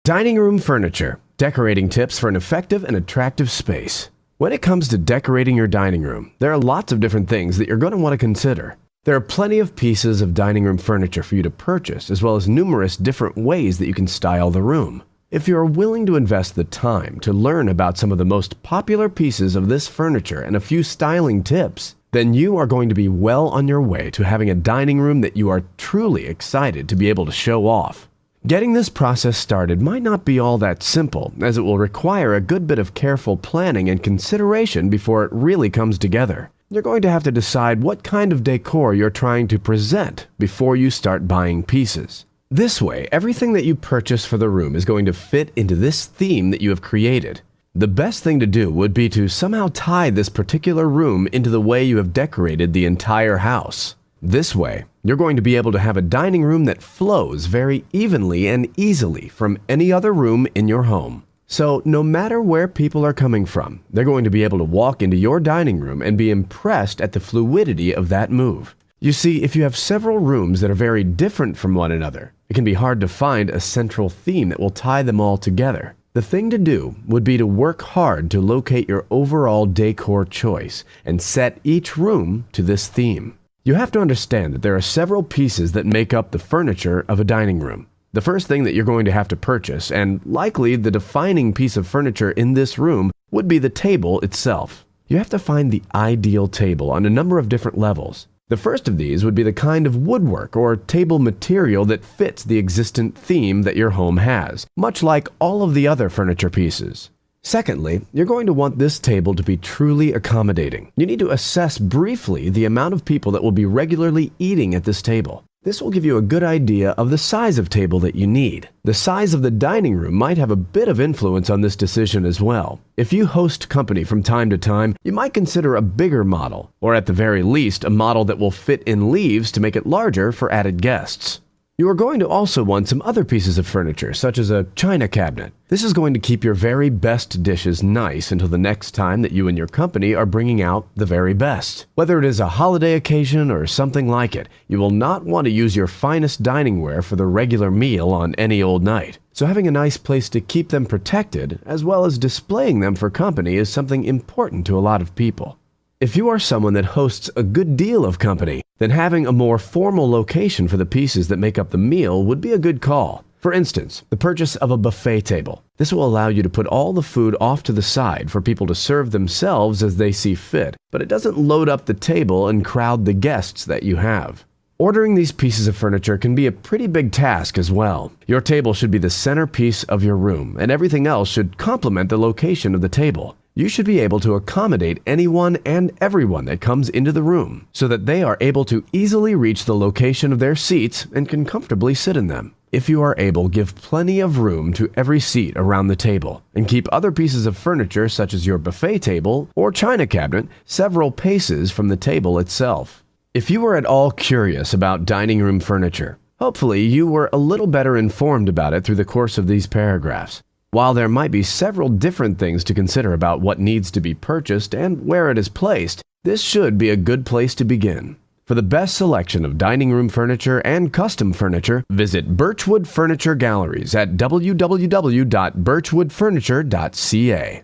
Dining room furniture. Decorating tips for an effective and attractive space. When it comes to decorating your dining room, there are lots of different things that you're going to want to consider. There are plenty of pieces of dining room furniture for you to purchase, as well as numerous different ways that you can style the room. If you're willing to invest the time to learn about some of the most popular pieces of this furniture and a few styling tips, then you are going to be well on your way to having a dining room that you are truly excited to be able to show off. Getting this process started might not be all that simple, as it will require a good bit of careful planning and consideration before it really comes together. You're going to have to decide what kind of decor you're trying to present before you start buying pieces. This way, everything that you purchase for the room is going to fit into this theme that you have created. The best thing to do would be to somehow tie this particular room into the way you have decorated the entire house. This way, you're going to be able to have a dining room that flows very evenly and easily from any other room in your home. So no matter where people are coming from, they're going to be able to walk into your dining room and be impressed at the fluidity of that move. You see, if you have several rooms that are very different from one another, it can be hard to find a central theme that will tie them all together. The thing to do would be to work hard to locate your overall decor choice and set each room to this theme. You have to understand that there are several pieces that make up the furniture of a dining room. The first thing that you're going to have to purchase, and likely the defining piece of furniture in this room, would be the table itself. You have to find the ideal table on a number of different levels. The first of these would be the kind of woodwork or table material that fits the existent theme that your home has, much like all of the other furniture pieces. Secondly, you're going to want this table to be truly accommodating. You need to assess briefly the amount of people that will be regularly eating at this table. This will give you a good idea of the size of table that you need. The size of the dining room might have a bit of influence on this decision as well. If you host company from time to time, you might consider a bigger model, or at the very least, a model that will fit in leaves to make it larger for added guests. You are going to also want some other pieces of furniture, such as a china cabinet. This is going to keep your very best dishes nice until the next time that you and your company are bringing out the very best. Whether it is a holiday occasion or something like it, you will not want to use your finest dining ware for the regular meal on any old night. So having a nice place to keep them protected, as well as displaying them for company, is something important to a lot of people. If you are someone that hosts a good deal of company, then having a more formal location for the pieces that make up the meal would be a good call. For instance, the purchase of a buffet table. This will allow you to put all the food off to the side for people to serve themselves as they see fit, but it doesn't load up the table and crowd the guests that you have. Ordering these pieces of furniture can be a pretty big task as well. Your table should be the centerpiece of your room, and everything else should complement the location of the table. You should be able to accommodate anyone and everyone that comes into the room so that they are able to easily reach the location of their seats and can comfortably sit in them. If you are able, give plenty of room to every seat around the table and keep other pieces of furniture such as your buffet table or china cabinet several paces from the table itself. If you were at all curious about dining room furniture, hopefully you were a little better informed about it through the course of these paragraphs. While there might be several different things to consider about what needs to be purchased and where it is placed, this should be a good place to begin. For the best selection of dining room furniture and custom furniture, visit Birchwood Furniture Galleries at www.birchwoodfurniture.ca.